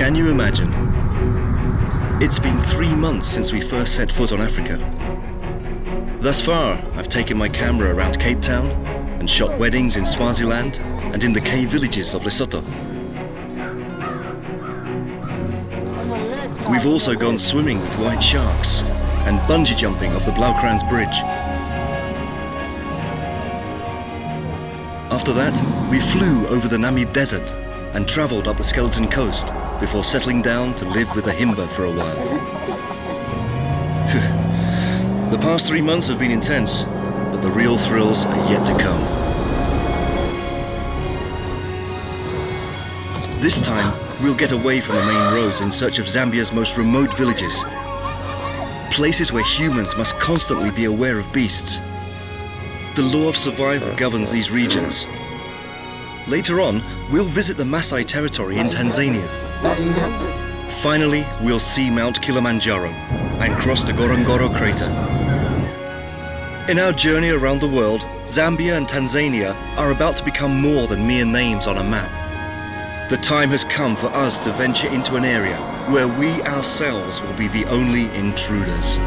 Can you imagine? It's been 3 months since we first set foot on Africa. Thus far, I've taken my camera around Cape Town and shot weddings in Swaziland and in the cave villages of Lesotho. We've also gone swimming with white sharks and bungee jumping off the Blaukrans Bridge. After that, we flew over the Namib Desert and travelled up the Skeleton Coast before settling down to live with a Himba for a while. The past 3 months have been intense, but the real thrills are yet to come. This time, we'll get away from the main roads in search of Zambia's most remote villages. Places where humans must constantly be aware of beasts. The law of survival governs these regions. Later on, we'll visit the Maasai territory in Tanzania. Finally, we'll see Mount Kilimanjaro and cross the Ngorongoro crater. In our journey around the world, Zambia and Tanzania are about to become more than mere names on a map. The time has come for us to venture into an area where we ourselves will be the only intruders.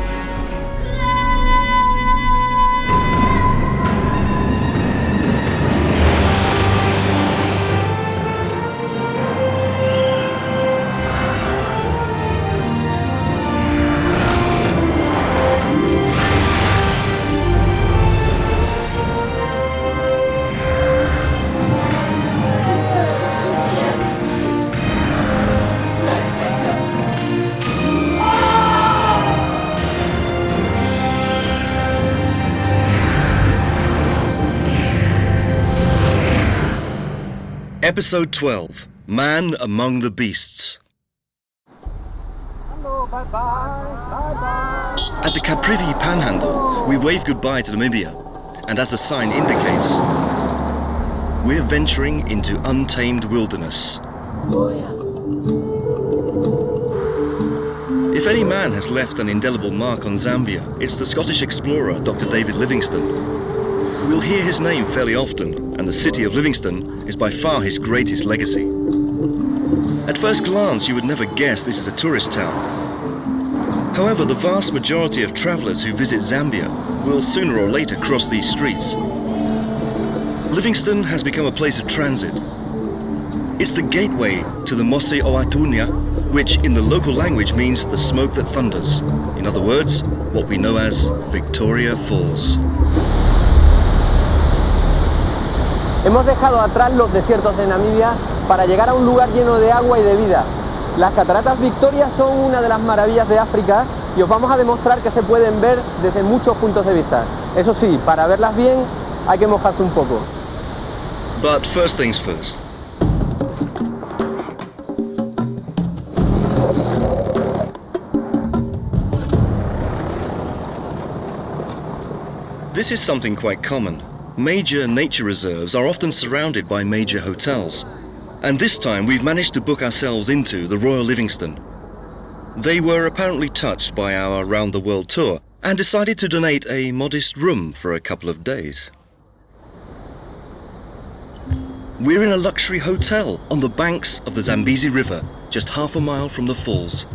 Episode 12, Man Among the Beasts. Hello, bye-bye. At the Caprivi Panhandle, we wave goodbye to Namibia, and as the sign indicates, we're venturing into untamed wilderness. If any man has left an indelible mark on Zambia, it's the Scottish explorer Dr. David Livingstone. We'll hear his name fairly often, and the city of Livingstone is by far his greatest legacy. At first glance, you would never guess this is a tourist town. However, the vast majority of travellers who visit Zambia will sooner or later cross these streets. Livingstone has become a place of transit. It's the gateway to the Mosi Oatunya, which in the local language means the smoke that thunders. In other words, what we know as Victoria Falls. Hemos dejado atrás los desiertos de Namibia para llegar a un lugar lleno de agua y de vida. Las cataratas Victoria son una de las maravillas de África y os vamos a demostrar que se pueden ver desde muchos puntos de vista. Eso sí, para verlas bien hay que mojarse un poco. But first things first. This is something quite common. Major nature reserves are often surrounded by major hotels, and this time we've managed to book ourselves into the Royal Livingstone. They were apparently touched by our round-the-world tour and decided to donate a modest room for a couple of days. We're in a luxury hotel on the banks of the Zambezi River, just half a mile from the falls.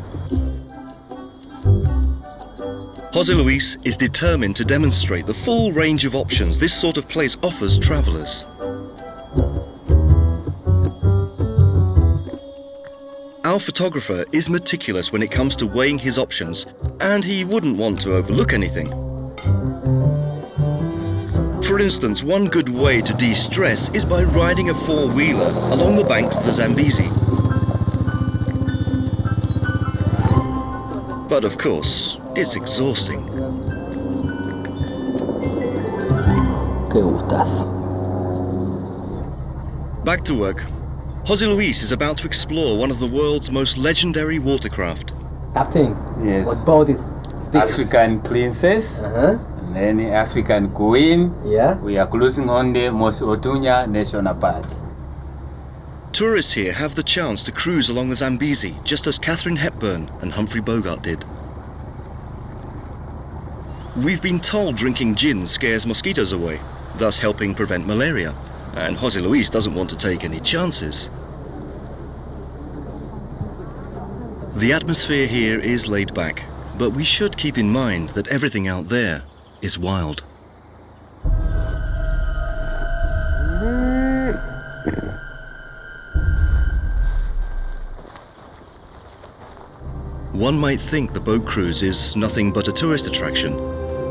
José Luis is determined to demonstrate the full range of options this sort of place offers travellers. Our photographer is meticulous when it comes to weighing his options, and he wouldn't want to overlook anything. For instance, one good way to de-stress is by riding a four-wheeler along the banks of the Zambezi. But of course, it's exhausting. Qué gustazo. Back to work. José Luis is about to explore one of the world's most legendary watercraft. Captain, Yes. what boat is this? African princess, and then African queen. Yeah. We are closing on the Mosi Oatunya National Park. Tourists here have the chance to cruise along the Zambezi, just as Katharine Hepburn and Humphrey Bogart did. We've been told drinking gin scares mosquitoes away, thus helping prevent malaria, and José Luis doesn't want to take any chances. The atmosphere here is laid back, but we should keep in mind that everything out there is wild. One might think the boat cruise is nothing but a tourist attraction,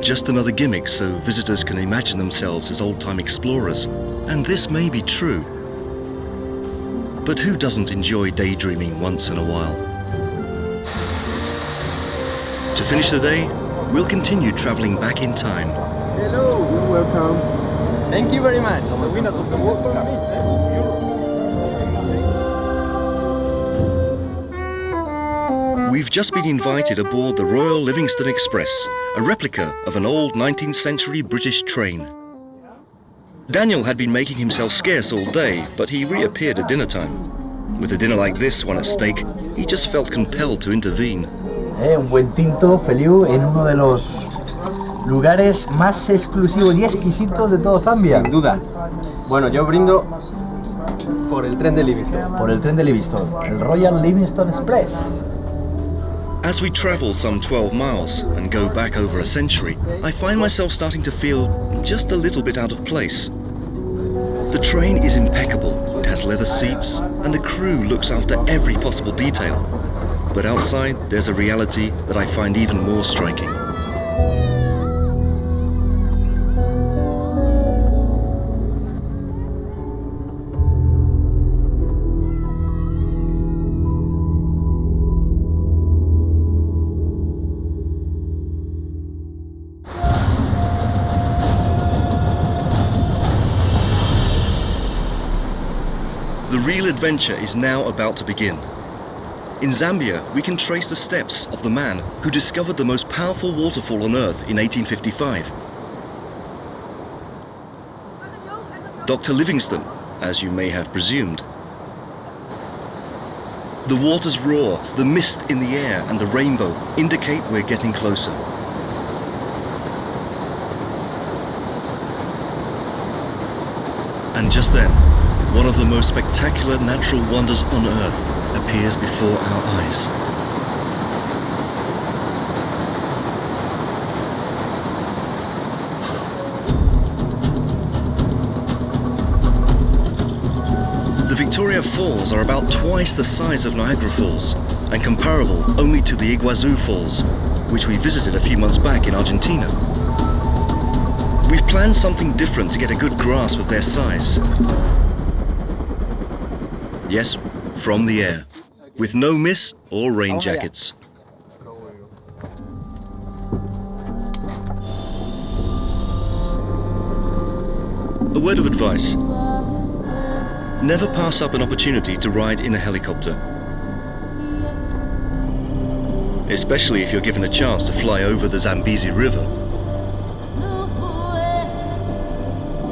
just another gimmick so visitors can imagine themselves as old-time explorers. And this may be true. But who doesn't enjoy daydreaming once in a while? To finish the day, we'll continue traveling back in time. Hello. You're welcome. Thank you very much. We've just been invited aboard the Royal Livingston Express, a replica of an old 19th century British train. Daniel had been making himself scarce all day, but he reappeared at dinner time. With a dinner like this one at stake, he just felt compelled to intervene. Un buen tinto, Feliu, en uno de los lugares más exclusivos y exquisitos de todo Zambia. Sin duda. Bueno, yo brindo por el tren de Livingston. Por el tren de Livingston, el Royal Livingston Express. As we travel some 12 miles and go back over a century, I find myself starting to feel just a little bit out of place. The train is impeccable, it has leather seats, and the crew looks after every possible detail. But outside, there's a reality that I find even more striking. The real adventure is now about to begin. In Zambia, we can trace the steps of the man who discovered the most powerful waterfall on Earth in 1855. Dr. Livingstone, as you may have presumed. The waters roar, the mist in the air and the rainbow indicate we're getting closer. And just then, one of the most spectacular natural wonders on Earth appears before our eyes. The Victoria Falls are about twice the size of Niagara Falls and comparable only to the Iguazu Falls, which we visited a few months back in Argentina. We've planned something different to get a good grasp of their size. Yes, from the air, with no mist or rain jackets. A word of advice. Never pass up an opportunity to ride in a helicopter. Especially if you're given a chance to fly over the Zambezi River.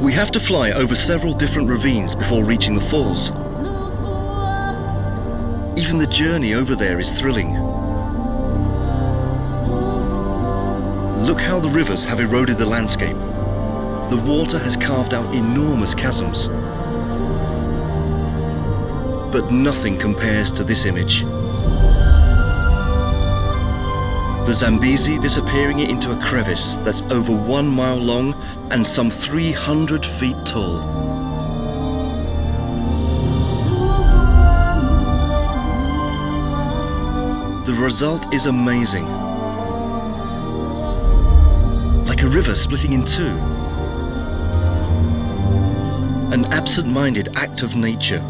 We have to fly over several different ravines before reaching the falls. Even the journey over there is thrilling. Look how the rivers have eroded the landscape. The water has carved out enormous chasms. But nothing compares to this image. The Zambezi disappearing into a crevice that's over 1 mile long and some 300 feet tall. The result is amazing. Like a river splitting in two. An absent-minded act of nature.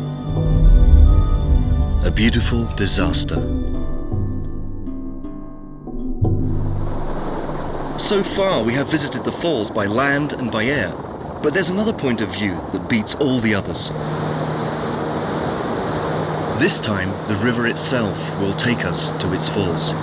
A beautiful disaster. So far we have visited the falls by land and by air, but there's another point of view that beats all the others. This time, the river itself will take us to its falls.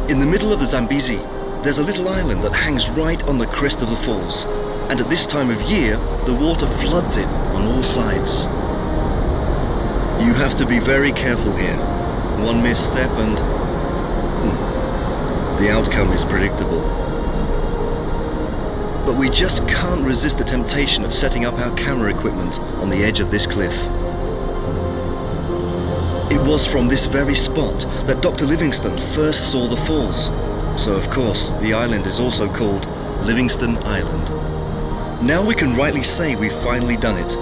In the middle of the Zambezi, there's a little island that hangs right on the crest of the falls, and at this time of year, the water floods it on all sides. You have to be very careful here. One misstep and the outcome is predictable. But we just can't resist the temptation of setting up our camera equipment on the edge of this cliff. It was from this very spot that Dr. Livingstone first saw the falls. So of course, the island is also called Livingstone Island. Now we can rightly say we've finally done it.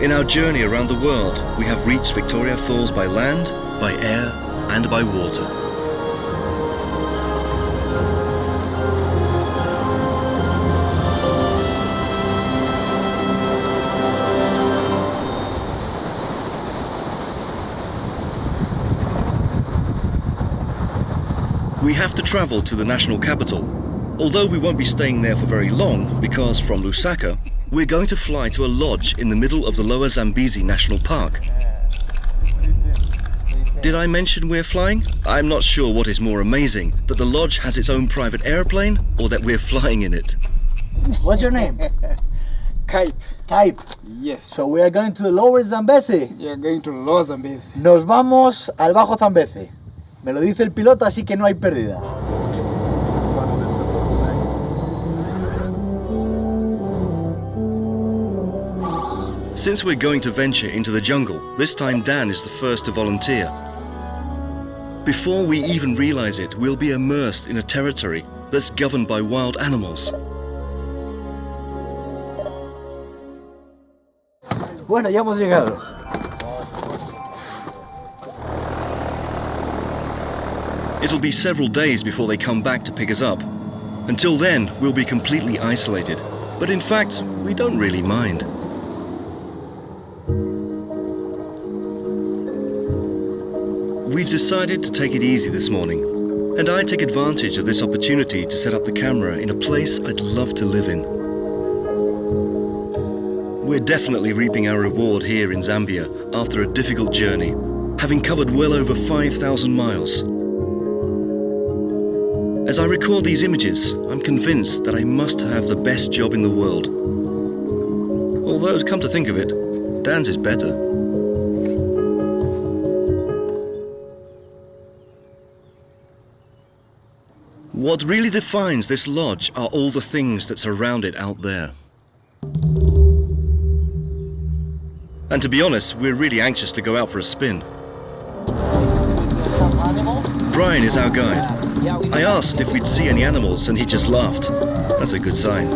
In our journey around the world, we have reached Victoria Falls by land, by air, and by water. We have to travel to the national capital, although we won't be staying there for very long because from Lusaka, we're going to fly to a lodge in the middle of the Lower Zambezi National Park. Did I mention we're flying? I'm not sure what is more amazing, that the lodge has its own private airplane or that we're flying in it. What's your name? Cape. Cape. Yes. So we are going to the Lower Zambezi. You're going to Lower Zambezi. Nos vamos al Bajo Zambezi. Me lo dice el piloto, así que no hay pérdida. Since we're going to venture into the jungle, this time Dan is the first to volunteer. Before we even realize it, we'll be immersed in a territory that's governed by wild animals. Bueno, ya hemos llegado. It'll be several days before they come back to pick us up. Until then, we'll be completely isolated. But in fact, we don't really mind. We've decided to take it easy this morning, and I take advantage of this opportunity to set up the camera in a place I'd love to live in. We're definitely reaping our reward here in Zambia after a difficult journey, having covered well over 5,000 miles. As I record these images, I'm convinced that I must have the best job in the world. Although, come to think of it, Dan's is better. What really defines this lodge are all the things that surround it out there. And to be honest, we're really anxious to go out for a spin. Brian is our guide. I asked if we'd see any animals and he just laughed. That's a good sign.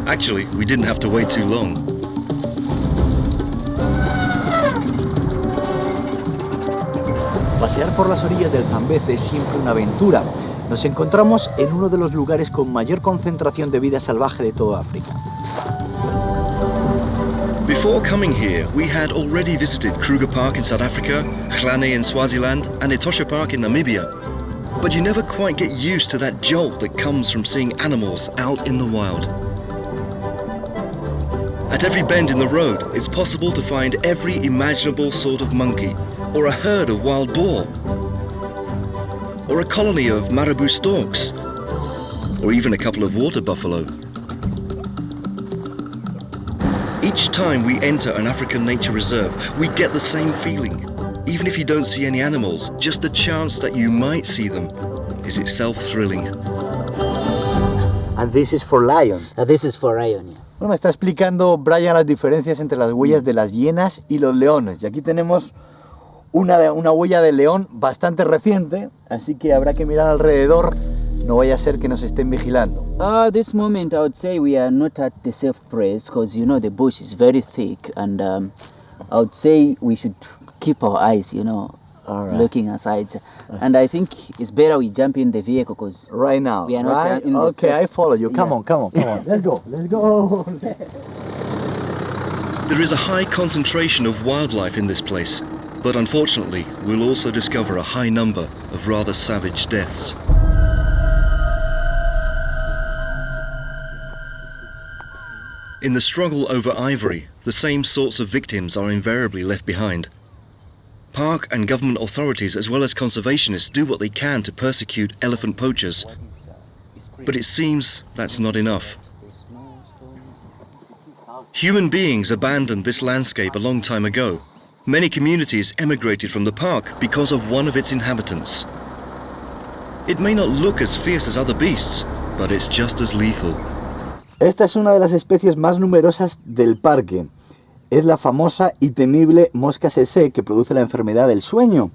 Actually, we didn't have to wait too long. Pasear por las orillas del Zambeze es siempre una aventura. Nos encontramos en uno de los lugares con mayor concentración de vida salvaje de toda África. Before coming here, we had already visited Kruger Park in South Africa, Glane in Swaziland, and Etosha Park in Namibia. But you never quite get used to that jolt that comes from seeing animals out in the wild. At every bend in the road, it's possible to find every imaginable sort of monkey, or a herd of wild boar, or a colony of marabou storks, or even a couple of water buffalo. Each time we enter an African nature reserve, we get the same feeling. Even if you don't see any animals, just the chance that you might see them is itself thrilling. And this is for lion. This is for lion, yeah. Bueno, me está explicando Brian las diferencias entre las huellas de las hienas y los leones. Y aquí tenemos una huella de león bastante reciente, así que habrá que mirar alrededor, no vaya a ser que nos estén vigilando. This moment I would say we are not at the safe place because you know the bush is very thick, and I would say we should keep our eyes, you know, looking aside. And I think it's better we jump in the vehicle because Right now, we are not right? in the Okay, safe. I follow you. Come Yeah. on, come on, come on. Let's go, let's go. There is a high concentration of wildlife in this place, but unfortunately, we'll also discover a high number of rather savage deaths. In the struggle over ivory, the same sorts of victims are invariably left behind. Park and government authorities as well as conservationists do what they can to persecute elephant poachers. But it seems that's not enough. Human beings abandoned this landscape a long time ago. Many communities emigrated from the park because of one of its inhabitants. It may not look as fierce as other beasts, but it's just as lethal. Esta es una de las especies más numerosas del parque. es la famosa y temible mosca tsetse que produce la enfermedad del sueño.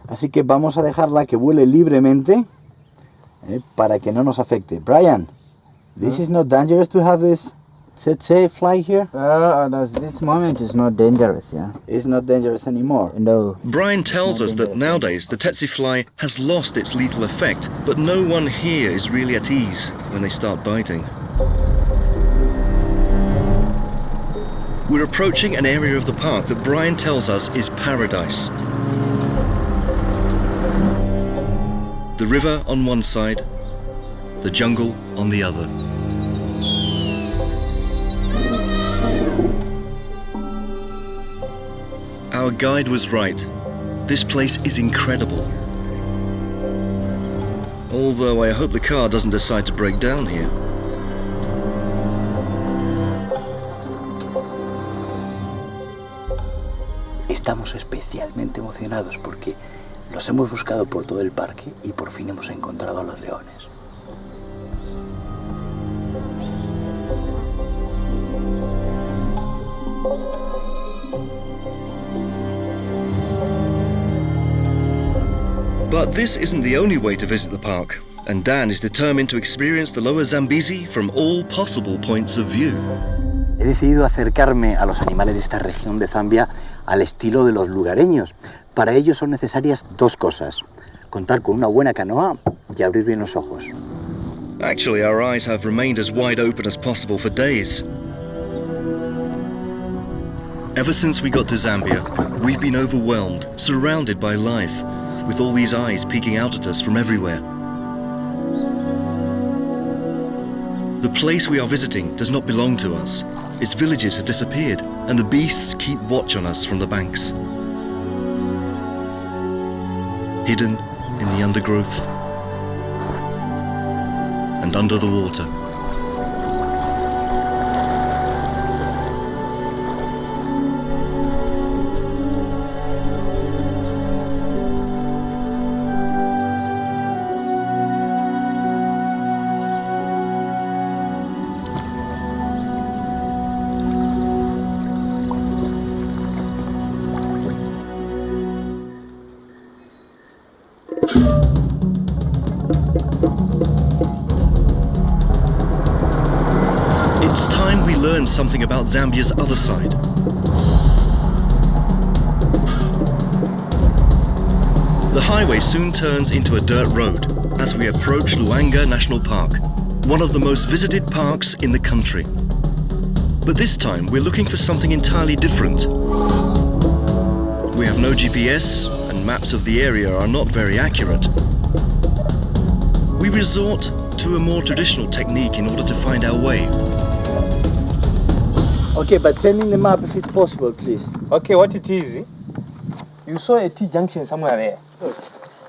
Así que vamos a dejarla que vuele libremente para que no nos afecte. Brian, this is not dangerous to have this tsetse fly here? At this moment it's not dangerous, yeah. It's not dangerous anymore. No. Brian tells us that nowadays the tsetse fly has lost its lethal effect, but no one here is really at ease when they start biting. We're approaching an area of the park that Brian tells us is paradise. The river on one side, the jungle on the other. Our guide was right. This place is incredible. Although I hope the car doesn't decide to break down here. Estamos especialmente emocionados porque los hemos buscado por todo el parque y por fin hemos encontrado a los leones. But this isn't the only way to visit the park, and Dan is determined to experience the Lower Zambezi from all possible points of view. He decidido acercarme a los animales de esta región de Zambia al estilo de los lugareños. Para ello son necesarias dos cosas: contar con una buena canoa y abrir bien los ojos. Actually, our eyes have remained as wide open as possible for days. Ever since we got to Zambia, we've been overwhelmed, surrounded by life, with all these eyes peeking out at us from everywhere. The place we are visiting does not belong to us. Its villages have disappeared, and the beasts keep watch on us from the banks. Hidden in the undergrowth and under the water. It's time we learn something about Zambia's other side. The highway soon turns into a dirt road as we approach Luanga National Park, one of the most visited parks in the country. But this time we're looking for something entirely different. We have no GPS and maps of the area are not very accurate. We resort to a more traditional technique in order to find our way. Okay, but tell me in the map if it's possible, please. Okay, what it is, you saw a T-junction somewhere there.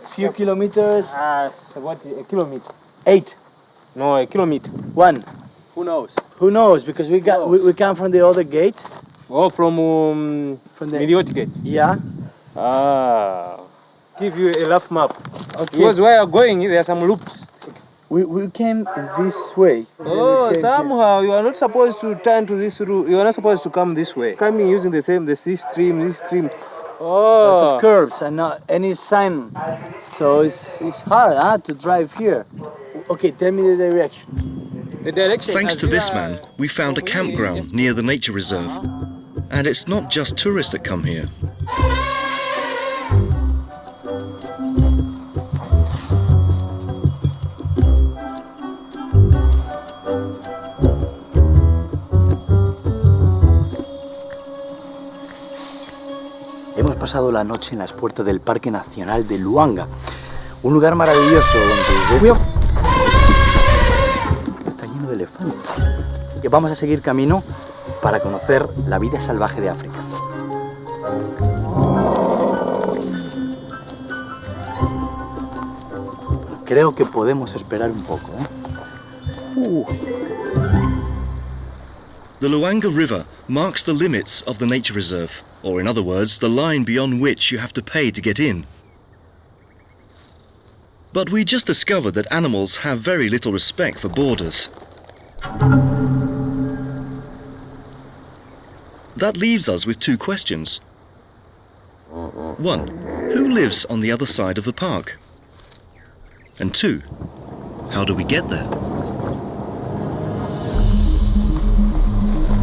Few kilometers. So what, a kilometer? 8. No, a kilometer. 1. Who knows? Who knows? Because we come from the other gate. Oh, from the Mediot gate. Yeah. Give you a rough map. Okay. Because where you're going, there are some loops. We came this way. Oh, somehow you are not supposed to turn to this route. You are not supposed to come this way. Coming using this stream. Oh. Lot of curves and not any sign. So it's hard to drive here. Okay, tell me the direction. The direction. Thanks to this man, we found a campground near the nature reserve. And it's not just tourists that come here. Hemos pasado la noche en las puertas del Parque Nacional de Luanga, un lugar maravilloso donde está lleno de elefantes. Y vamos a seguir camino para conocer la vida salvaje de África. Creo que podemos esperar un poco, The Luanga River marks the limits of the nature reserve, or in other words, the line beyond which you have to pay to get in. But we just discovered that animals have very little respect for borders. That leaves us with two questions. One, who lives on the other side of the park? And two, how do we get there?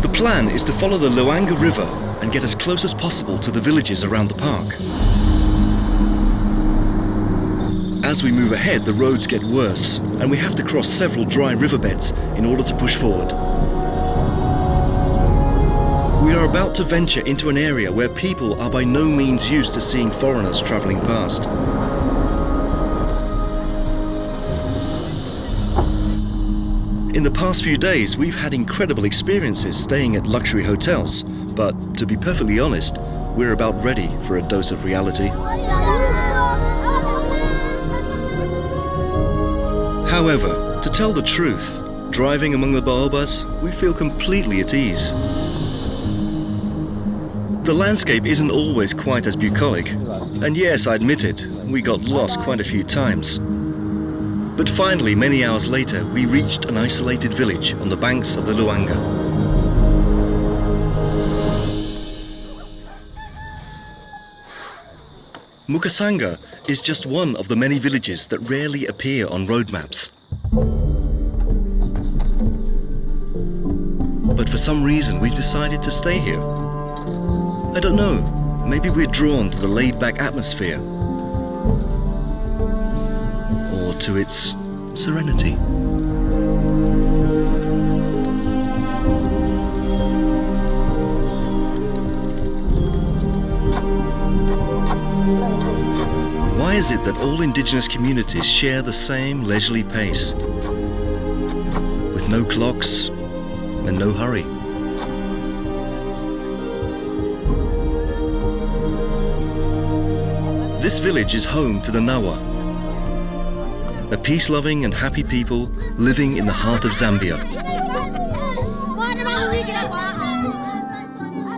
The plan is to follow the Luanga River and get as close as possible to the villages around the park. As we move ahead, the roads get worse, and we have to cross several dry riverbeds in order to push forward. We are about to venture into an area where people are by no means used to seeing foreigners travelling past. In the past few days, we've had incredible experiences staying at luxury hotels, but to be perfectly honest, we're about ready for a dose of reality. However, to tell the truth, driving among the baobabs, we feel completely at ease. The landscape isn't always quite as bucolic, and yes, I admit it, we got lost quite a few times. But finally, many hours later, we reached an isolated village on the banks of the Luanga. Mukasanga is just one of the many villages that rarely appear on road maps. But for some reason, we've decided to stay here. I don't know, maybe we're drawn to the laid-back atmosphere, or to its serenity. Why is it that all indigenous communities share the same leisurely pace, with no clocks and no hurry? This village is home to the Nawa, a peace-loving and happy people living in the heart of Zambia.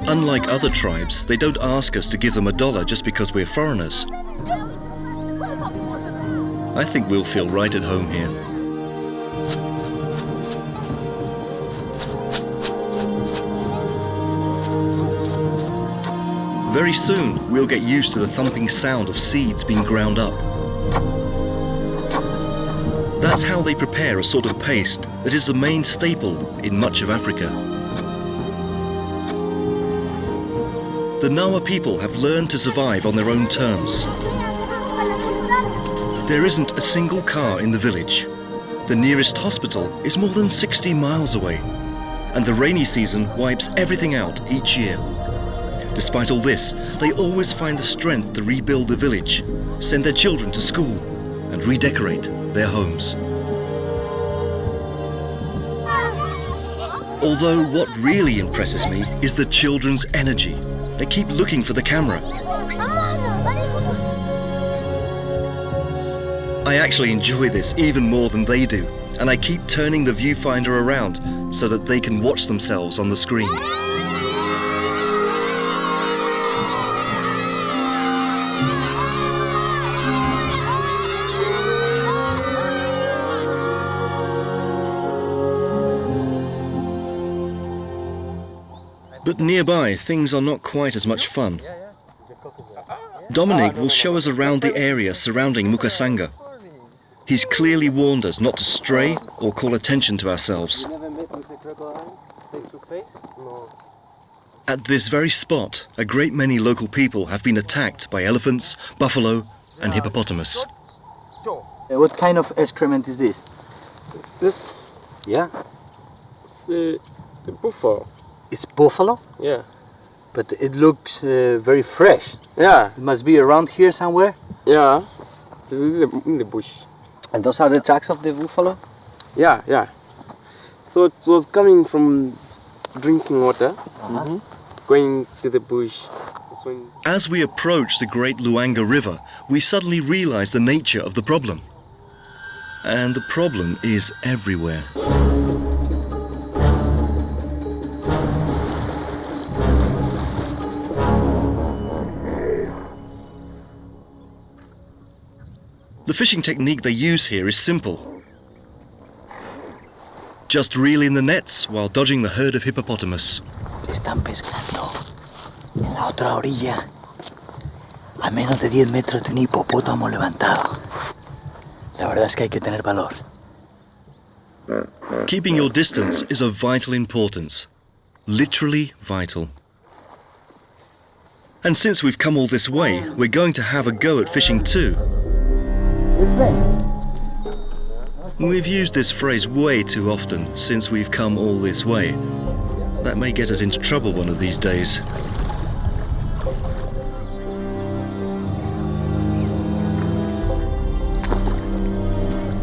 Unlike other tribes, they don't ask us to give them $1 just because we're foreigners. I think we'll feel right at home here. Very soon, we'll get used to the thumping sound of seeds being ground up. That's how they prepare a sort of paste that is the main staple in much of Africa. The Nawa people have learned to survive on their own terms. There isn't a single car in the village. The nearest hospital is more than 60 miles away, and the rainy season wipes everything out each year. Despite all this, they always find the strength to rebuild the village, send their children to school, and redecorate their homes. Although what really impresses me is the children's energy. They keep looking for the camera. I actually enjoy this even more than they do, and I keep turning the viewfinder around so that they can watch themselves on the screen. But nearby, things are not quite as much fun. Dominic will show us around the area surrounding Mukasanga. He's clearly warned us not to stray or call attention to ourselves. You never met with a crocodile face to face? No. At this very spot, a great many local people have been attacked by elephants, buffalo, and hippopotamus. What kind of excrement is this? It's this. Yeah? It's the buffalo. It's buffalo? Yeah. But it looks very fresh. Yeah. It must be around here somewhere? Yeah. It's in the bush. And those are the tracks of the buffalo? Yeah, yeah. So it was coming from drinking water, going to the bush. As we approach the great Luanga River, we suddenly realize the nature of the problem. And the problem is everywhere. The fishing technique they use here is simple. Just reel in the nets while dodging the herd of hippopotamus. Están pescando en la otra orilla, a menos de 10 metros de un hipopótamo levantado. La verdad es que hay que tener valor. Keeping your distance is of vital importance. Literally vital. And since we've come all this way, we're going to have a go at fishing too. We've used this phrase way too often, since we've come all this way. That may get us into trouble one of these days.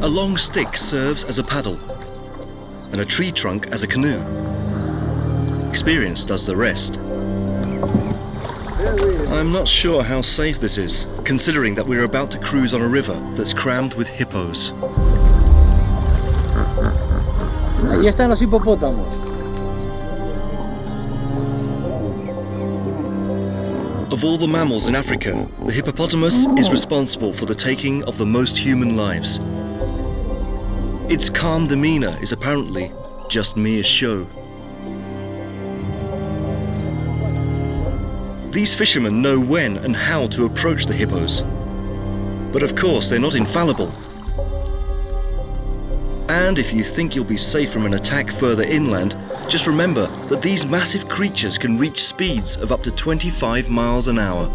A long stick serves as a paddle, and a tree trunk as a canoe. Experience does the rest. I'm not sure how safe this is, considering that we're about to cruise on a river that's crammed with hippos. Ahí están los hipopótamos. Of all the mammals in Africa, the hippopotamus is responsible for the taking of the most human lives. Its calm demeanor is apparently just mere show. These fishermen know when and how to approach the hippos. But of course, they're not infallible. And if you think you'll be safe from an attack further inland, just remember that these massive creatures can reach speeds of up to 25 miles an hour.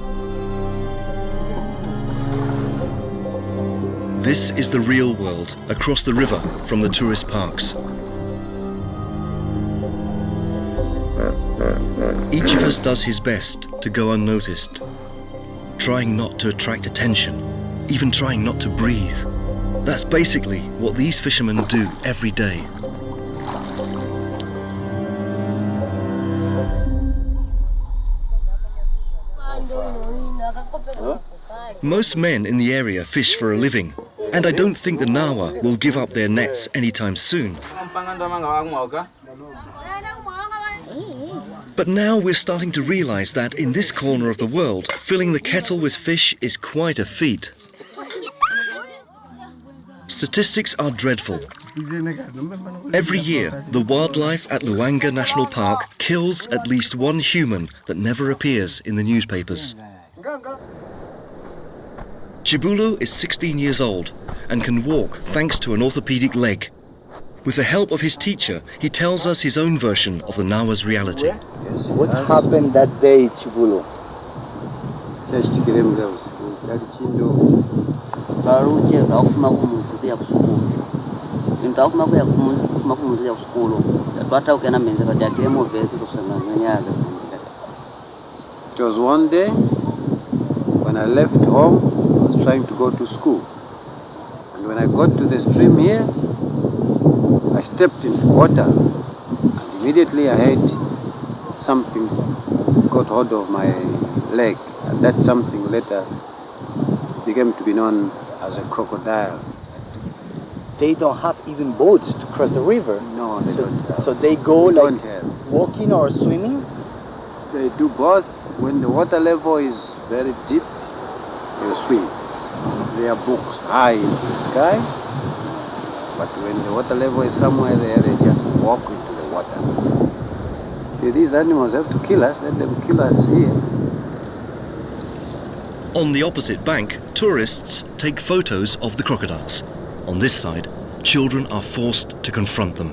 This is the real world across the river from the tourist parks. Each of us does his best to go unnoticed, trying not to attract attention, even trying not to breathe. That's basically what these fishermen do every day. Most men in the area fish for a living, and I don't think the Nawa will give up their nets anytime soon. But now we're starting to realize that in this corner of the world, filling the kettle with fish is quite a feat. Statistics are dreadful. Every year, the wildlife at Luanga National Park kills at least one human that never appears in the newspapers. Chibulu is 16 years old and can walk thanks to an orthopedic leg. With the help of his teacher, he tells us his own version of the Nawa's reality. What happened that day, Chibulu? It was one day when I left home, I was trying to go to school. And when I got to the stream here, I stepped into water and immediately I had something got hold of my leg, and that something later became to be known as a crocodile. They don't have even boats to cross the river. No, they don't have. So they go They like don't have. walking or swimming? They do both. When the water level is very deep, they swim. They are books high into the sky, but when the water level is somewhere there, they just walk into the water. If these animals have to kill us, let them kill us here. On the opposite bank, tourists take photos of the crocodiles. On this side, children are forced to confront them.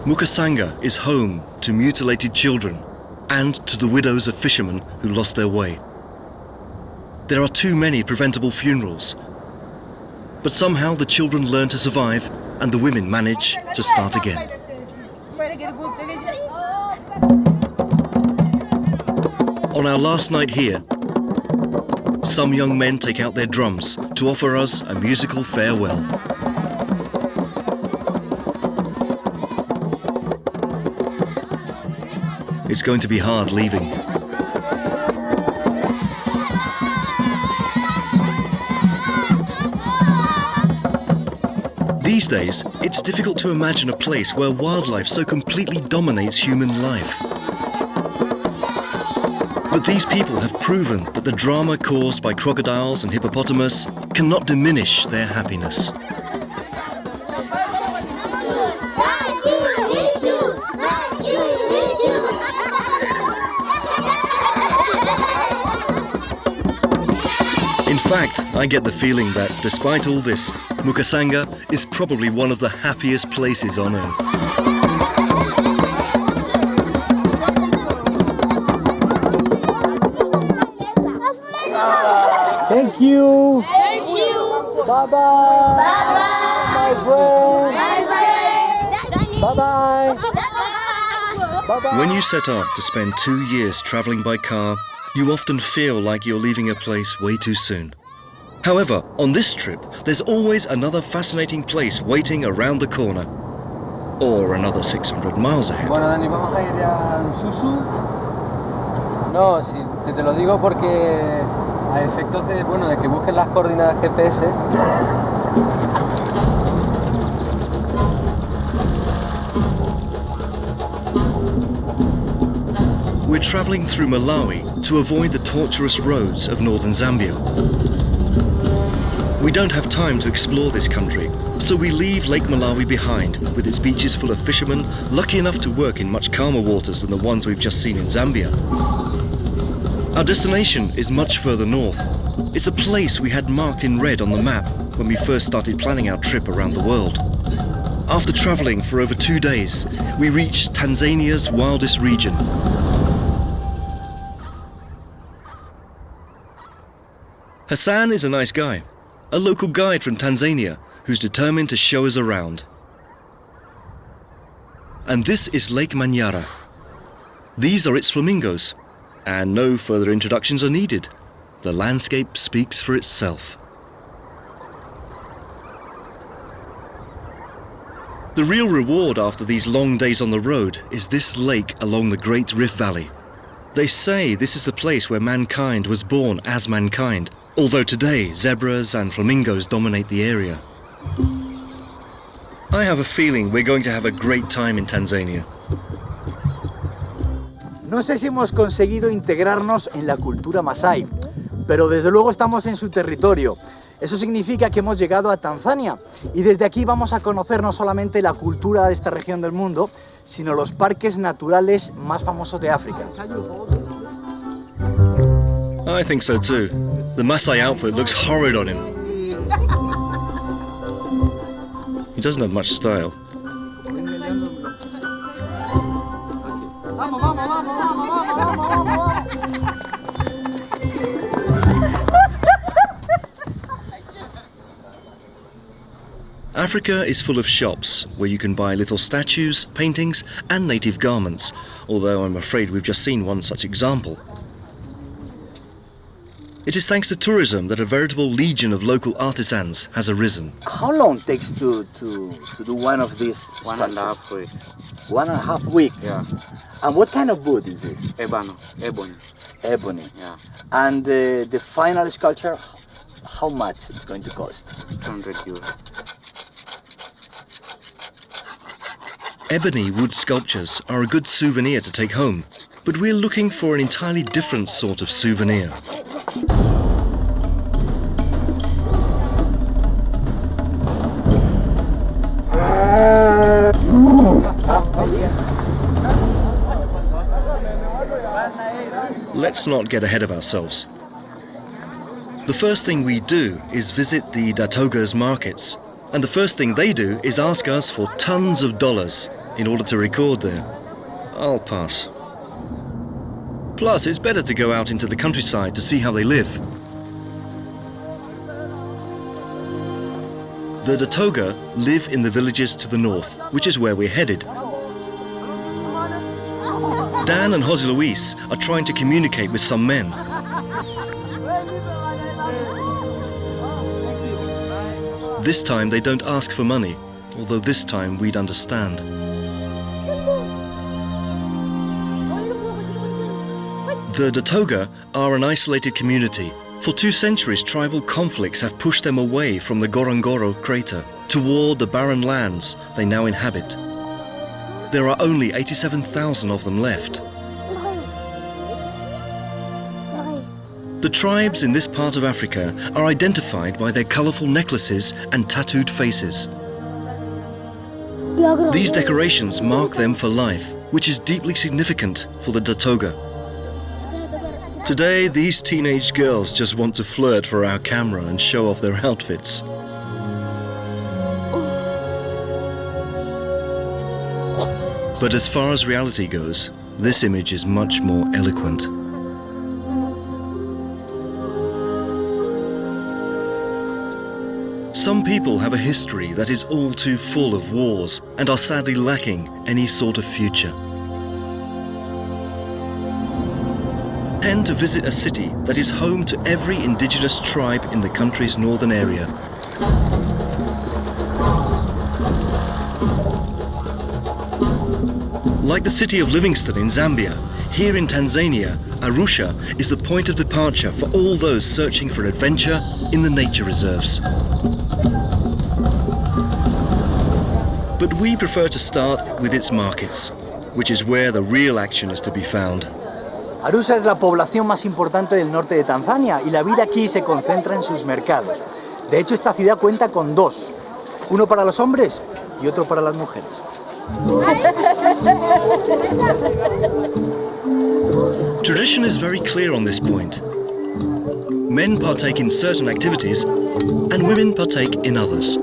Mukasanga is home to mutilated children and to the widows of fishermen who lost their way. There are too many preventable funerals, but somehow the children learn to survive and the women manage to start again. On our last night here, some young men take out their drums to offer us a musical farewell. It's going to be hard leaving. These days, it's difficult to imagine a place where wildlife so completely dominates human life. But these people have proven that the drama caused by crocodiles and hippopotamus cannot diminish their happiness. fact, I get the feeling that, despite all this, Mukasanga is probably one of the happiest places on earth. Thank you. Thank you. Bye-bye. Bye-bye. My friend. Bye-bye. Bye-bye. When you set off to spend 2 years traveling by car, you often feel like you're leaving a place way too soon. However, on this trip, there's always another fascinating place waiting around the corner. Or another 600 miles ahead. Bueno, Dani, vamos a ir a Susu. No, si te lo digo porque a efectos de, bueno, de que busques las coordenadas GPS. We're traveling through Malawi to avoid the tortuous roads of northern Zambia. We don't have time to explore this country, so we leave Lake Malawi behind, with its beaches full of fishermen lucky enough to work in much calmer waters than the ones we've just seen in Zambia. Our destination is much further north. It's a place we had marked in red on the map when we first started planning our trip around the world. After traveling for over 2 days, we reached Tanzania's wildest region. Hassan is a nice guy, a local guide from Tanzania who's determined to show us around. And this is Lake Manyara. These are its flamingos, and no further introductions are needed. The landscape speaks for itself. The real reward after these long days on the road is this lake along the Great Rift Valley. They say this is the place where mankind was born as mankind, although today zebras and flamingos dominate the area. I have a feeling we're going to have a great time in Tanzania. No sé si hemos conseguido integrarnos en la cultura masái, pero desde luego estamos en su territorio. Eso significa que hemos llegado a Tanzania y desde aquí vamos a conocer no solamente la cultura de esta región del mundo, sino los parques naturales más famosos de África. I think so too. The Maasai outfit looks horrid on him. He doesn't have much style. Africa is full of shops where you can buy little statues, paintings and native garments, although I'm afraid we've just seen one such example. It is thanks to tourism that a veritable legion of local artisans has arisen. How long takes to do one of these? 1.5 weeks. 1.5 weeks? Yeah. And what kind of wood is it? Ebony. Ebony. Yeah. And the final sculpture, how much it's going to cost? 200 euros. Ebony wood sculptures are a good souvenir to take home, but we're looking for an entirely different sort of souvenir. Let's not get ahead of ourselves. The first thing we do is visit the Datoga's markets, and the first thing they do is ask us for tons of dollars in order to record there. I'll pass. Plus, it's better to go out into the countryside to see how they live. The Datoga live in the villages to the north, which is where we're headed. Dan and Jose Luis are trying to communicate with some men. This time they don't ask for money, although this time we'd understand. The Datoga are an isolated community. For 2 centuries, tribal conflicts have pushed them away from the Ngorongoro crater toward the barren lands they now inhabit. There are only 87,000 of them left. The tribes in this part of Africa are identified by their colourful necklaces and tattooed faces. These decorations mark them for life, which is deeply significant for the Datoga. Today, these teenage girls just want to flirt for our camera and show off their outfits. But as far as reality goes, this image is much more eloquent. Some people have a history that is all too full of wars and are sadly lacking any sort of future. Tend to visit a city that is home to every indigenous tribe in the country's northern area. Like the city of Livingstone in Zambia, here in Tanzania, Arusha is the point of departure for all those searching for adventure in the nature reserves. But we prefer to start with its markets, which is where the real action is to be found. Arusha es la población más importante del norte de Tanzania y la vida aquí se concentra en sus mercados. De hecho, esta ciudad cuenta con dos, uno para los hombres y otro para las mujeres. Tradition is very clear on this point. Men partake in certain activities and women partake in others.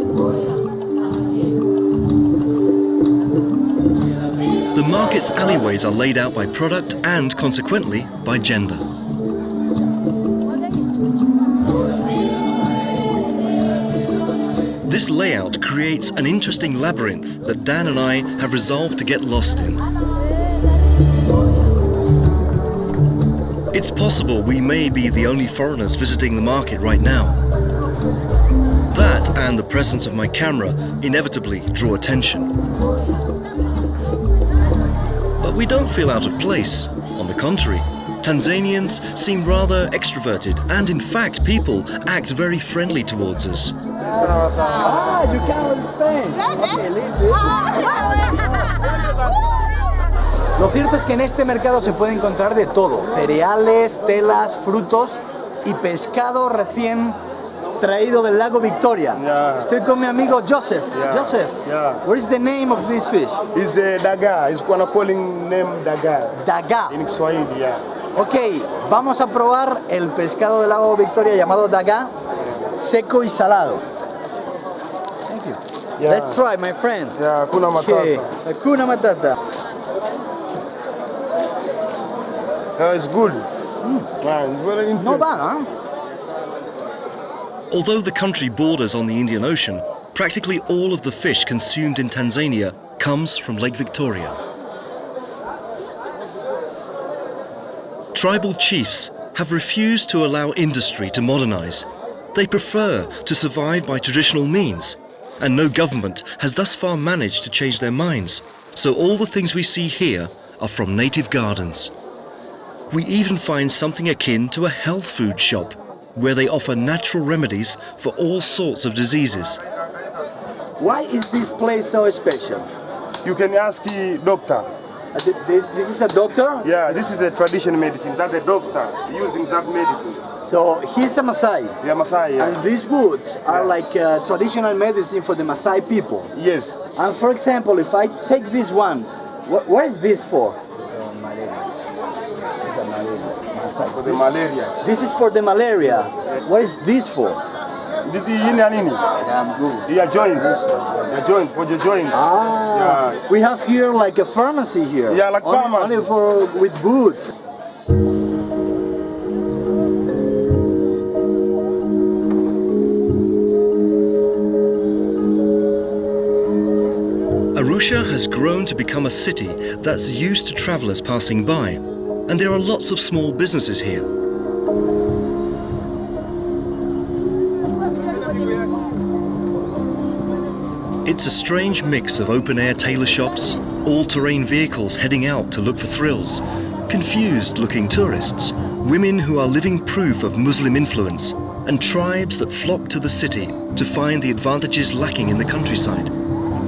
The market's alleyways are laid out by product and, consequently, by gender. This layout creates an interesting labyrinth that Dan and I have resolved to get lost in. It's possible we may be the only foreigners visiting the market right now. That and the presence of my camera inevitably draw attention. But we don't feel out of place. On the contrary, Tanzanians seem rather extroverted, and in fact, people act very friendly towards us. Ah, you can Spain. Lo cierto es que en este mercado se puede encontrar de todo: cereales, telas, frutos y pescado recién traído del lago Victoria. Yeah. Estoy con mi amigo Joseph. Yeah. Joseph, Yeah. what is the name of this fish? It's a daga. It's gonna calling name daga Daga. in Swahili. Yeah. Ok, vamos a probar el pescado del lago Victoria llamado daga, seco y salado. Thank you. Yeah. Let's try, my friend. Yeah. Kuna Okay. matata. Hakuna matata. It's good. Yeah, it's very interesting. No bad, huh? Although the country borders on the Indian Ocean, practically all of the fish consumed in Tanzania comes from Lake Victoria. Tribal chiefs have refused to allow industry to modernize. They prefer to survive by traditional means, and no government has thus far managed to change their minds. So all the things we see here are from native gardens. We even find something akin to a health food shop, where they offer natural remedies for all sorts of diseases. Why is this place so special? You can ask the doctor. This is a doctor? Yeah, this is a traditional medicine. That's a doctor using that medicine. So he's a Maasai. Yeah, Masai. Yeah. And these woods are like traditional medicine for the Maasai people. Yes. And for example, if I take this one, what is this for? For the malaria. This is for the malaria. What is this for? This is yini and yini. Yeah, joint. Yeah, joint for the joint. Ah, Yeah. we have here like a pharmacy here. Yeah, like pharmacy. Only for with boots. Arusha has grown to become a city that's used to travelers passing by, and there are lots of small businesses here. It's a strange mix of open-air tailor shops, all-terrain vehicles heading out to look for thrills, confused-looking tourists, women who are living proof of Muslim influence, and tribes that flock to the city to find the advantages lacking in the countryside.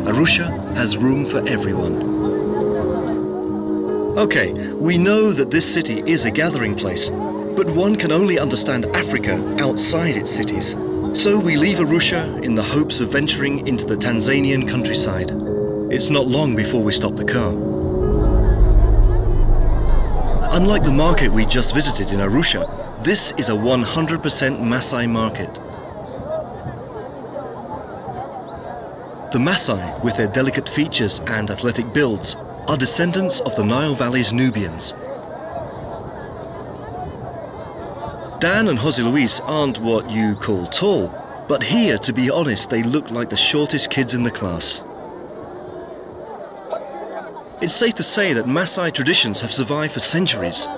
Arusha has room for everyone. Okay, we know that this city is a gathering place, but one can only understand Africa outside its cities. So we leave Arusha in the hopes of venturing into the Tanzanian countryside. It's not long before we stop the car. Unlike the market we just visited in Arusha, this is a 100% Maasai market. The Maasai, with their delicate features and athletic builds, are descendants of the Nile Valley's Nubians. Dan and Jose Luis aren't what you call tall, but here, to be honest, they look like the shortest kids in the class. It's safe to say that Maasai traditions have survived for centuries,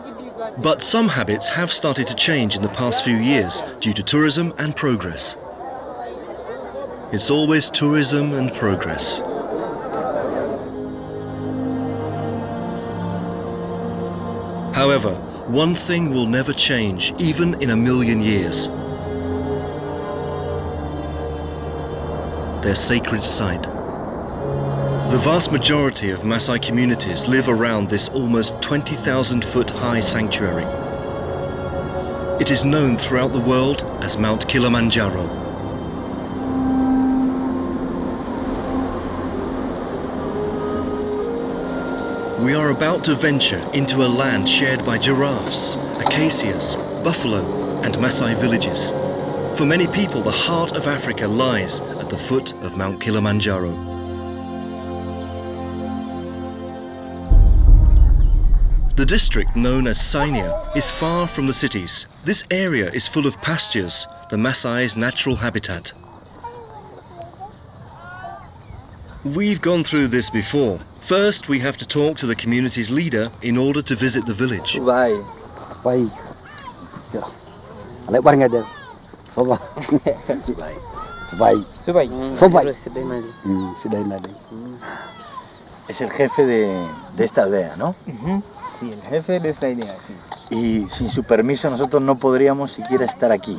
but some habits have started to change in the past few years due to tourism and progress. It's always tourism and progress. However, one thing will never change, even in 1,000,000 years. Their sacred site. The vast majority of Maasai communities live around this almost 20,000-foot high sanctuary. It is known throughout the world as Mount Kilimanjaro. We are about to venture into a land shared by giraffes, acacias, buffalo, and Maasai villages. For many people, the heart of Africa lies at the foot of Mount Kilimanjaro. The district known as Serie is far from the cities. This area is full of pastures, the Maasai's natural habitat. We've gone through this before. First, we have to talk to the community's leader in order to visit the village. Bye. Bye. Es el jefe de esta aldea, ¿no? Sí, el jefe de esta aldea, sí. Y sin su permiso nosotros no podríamos siquiera estar aquí.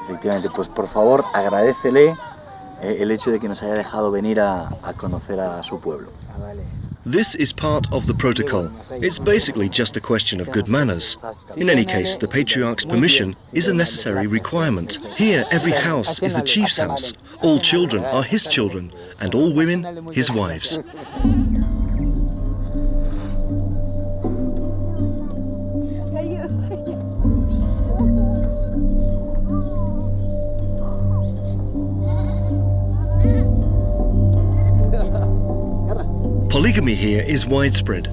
Efectivamente, pues por favor agradécele el hecho de que nos haya dejado venir a conocer a su pueblo. This is part of the protocol. It's basically just a question of good manners. In any case, the patriarch's permission is a necessary requirement. Here, every house is the chief's house. All children are his children, and all women his wives. Polygamy here is widespread,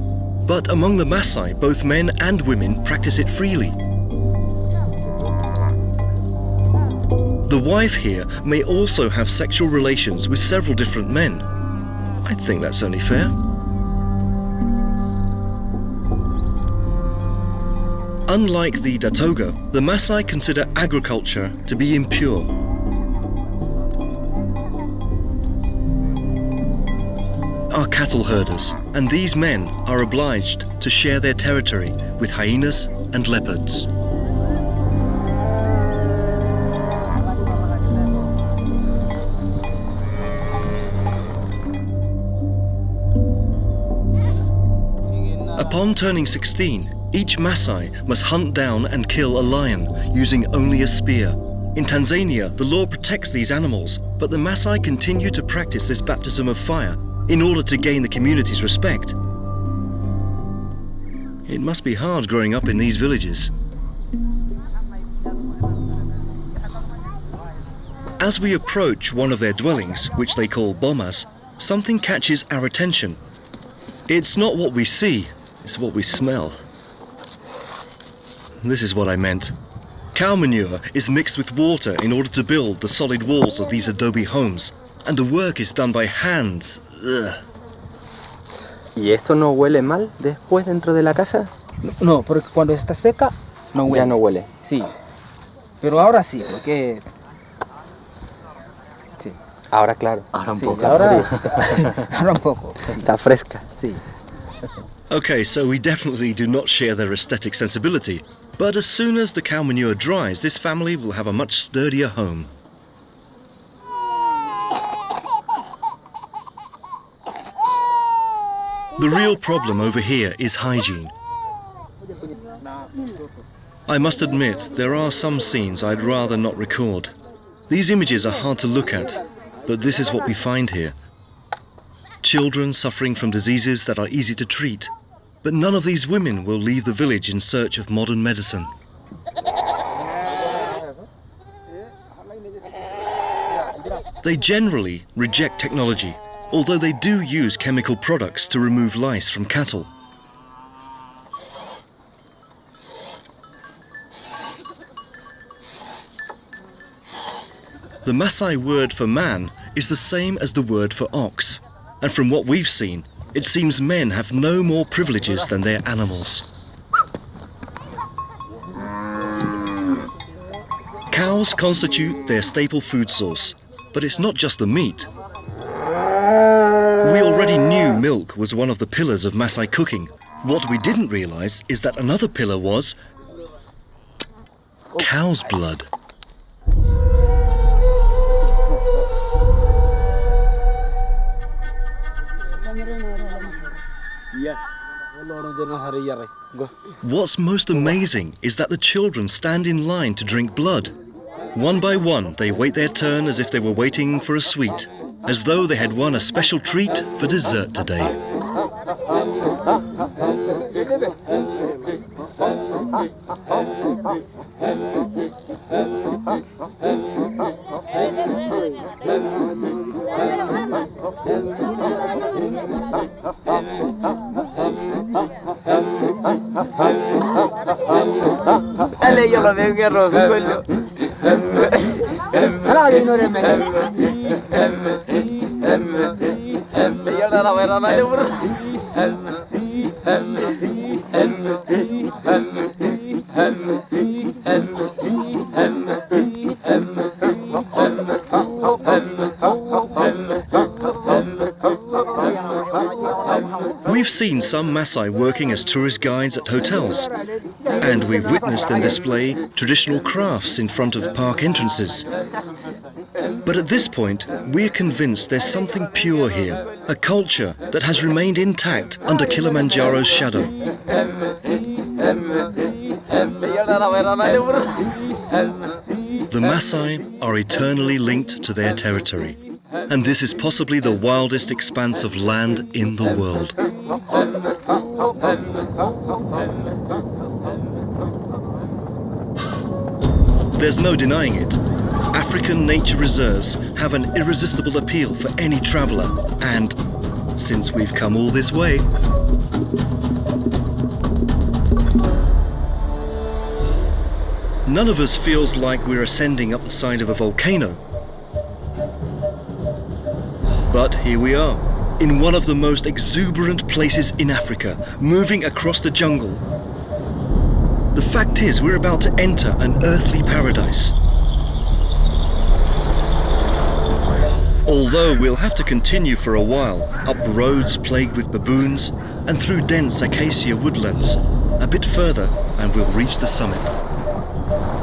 but among the Maasai, both men and women practice it freely. The wife here may also have sexual relations with several different men. I think that's only fair. Unlike the Datoga, the Maasai consider agriculture to be impure. Are cattle herders, and these men are obliged to share their territory with hyenas and leopards. Upon turning 16, each Maasai must hunt down and kill a lion using only a spear. In Tanzania, the law protects these animals, but the Maasai continue to practice this baptism of fire in order to gain the community's respect. It must be hard growing up in these villages. As we approach one of their dwellings, which they call bomas, something catches our attention. It's not what we see, it's what we smell. This is what I meant. Cow manure is mixed with water in order to build the solid walls of these adobe homes, and the work is done by hand. Ugh. ¿Y esto no huele mal después dentro de la casa? No, porque cuando está seca no huele. Ya no huele. Sí, pero ahora sí, porque... Sí. Ahora claro. Ahora un Sí, poco. ahora un poco. Sí. Está fresca. Sí. Okay, so we definitely do not share their aesthetic sensibility, but as soon as the cow manure dries, this family will have a much sturdier home. The real problem over here is hygiene. I must admit, there are some scenes I'd rather not record. These images are hard to look at, but this is what we find here. Children suffering from diseases that are easy to treat. But none of these women will leave the village in search of modern medicine. They generally reject technology, although they do use chemical products to remove lice from cattle. The Maasai word for man is the same as the word for ox, and from what we've seen, it seems men have no more privileges than their animals. Cows constitute their staple food source, but it's not just the meat. We already knew milk was one of the pillars of Maasai cooking. What we didn't realize is that another pillar was cow's blood. What's most amazing is that the children stand in line to drink blood. One by one, they wait their turn as if they were waiting for a sweet, as though they had won a special treat for dessert today. We've seen some Maasai working as tourist guides at hotels, and we've witnessed them display traditional crafts in front of park entrances. But at this point, we're convinced there's something pure here, a culture that has remained intact under Kilimanjaro's shadow. The Maasai are eternally linked to their territory, and this is possibly the wildest expanse of land in the world. There's no denying it. African nature reserves have an irresistible appeal for any traveller, and since we've come all this way, none of us feels like we're ascending up the side of a volcano. But here we are, in one of the most exuberant places in Africa, moving across the jungle. The fact is, we're about to enter an earthly paradise. Although we'll have to continue for a while, up roads plagued with baboons, and through dense acacia woodlands. A bit further, and we'll reach the summit.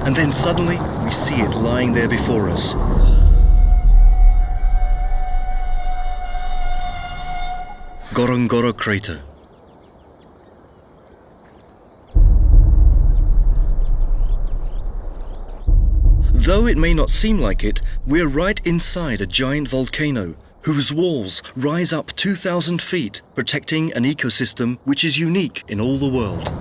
And then suddenly, we see it lying there before us. Ngorongoro Crater. Though it may not seem like it, we're right inside a giant volcano whose walls rise up 2,000 feet, protecting an ecosystem which is unique in all the world.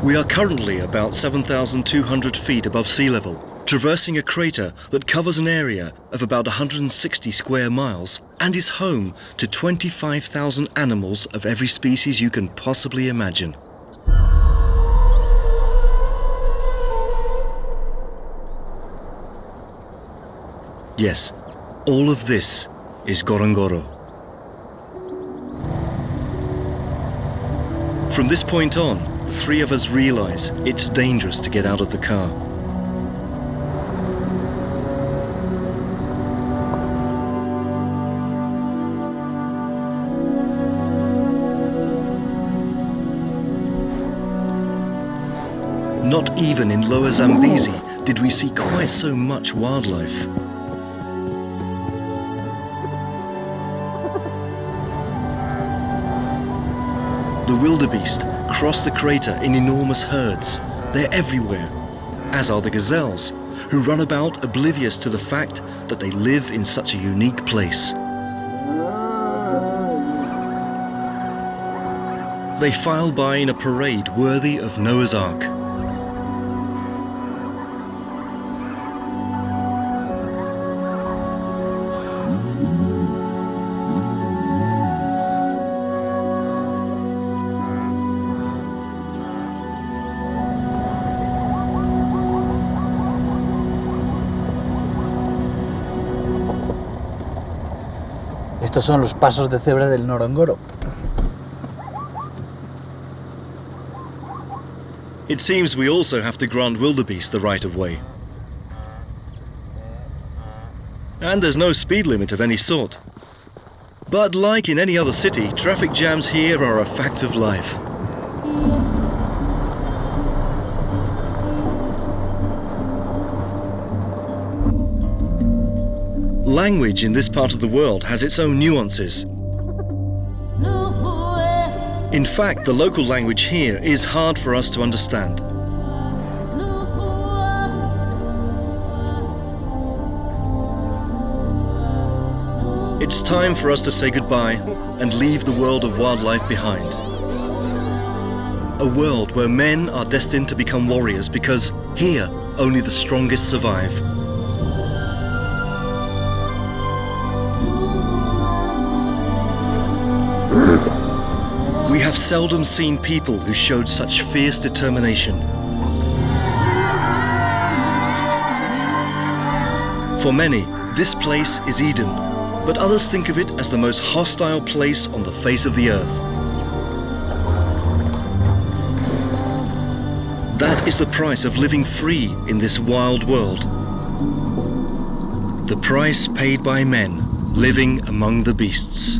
We are currently about 7,200 feet above sea level, traversing a crater that covers an area of about 160 square miles and is home to 25,000 animals of every species you can possibly imagine. Yes, all of this is Ngorongoro. From this point on, the three of us realize it's dangerous to get out of the car. Not even in Lower Zambezi did we see quite so much wildlife. The wildebeest cross the crater in enormous herds. They're everywhere, as are the gazelles, who run about oblivious to the fact that they live in such a unique place. They file by in a parade worthy of Noah's Ark. Estos son los pasos de cebra del Ngorongoro. It seems we also have to grant wildebeest the right of way. And there's no speed limit of any sort. But like in any other city, traffic jams here are a fact of life. Language in this part of the world has its own nuances. In fact, the local language here is hard for us to understand. It's time for us to say goodbye and leave the world of wildlife behind. A world where men are destined to become warriors because here only the strongest survive. We have seldom seen people who showed such fierce determination. For many, this place is Eden, but others think of it as the most hostile place on the face of the earth. That is the price of living free in this wild world. The price paid by men living among the beasts.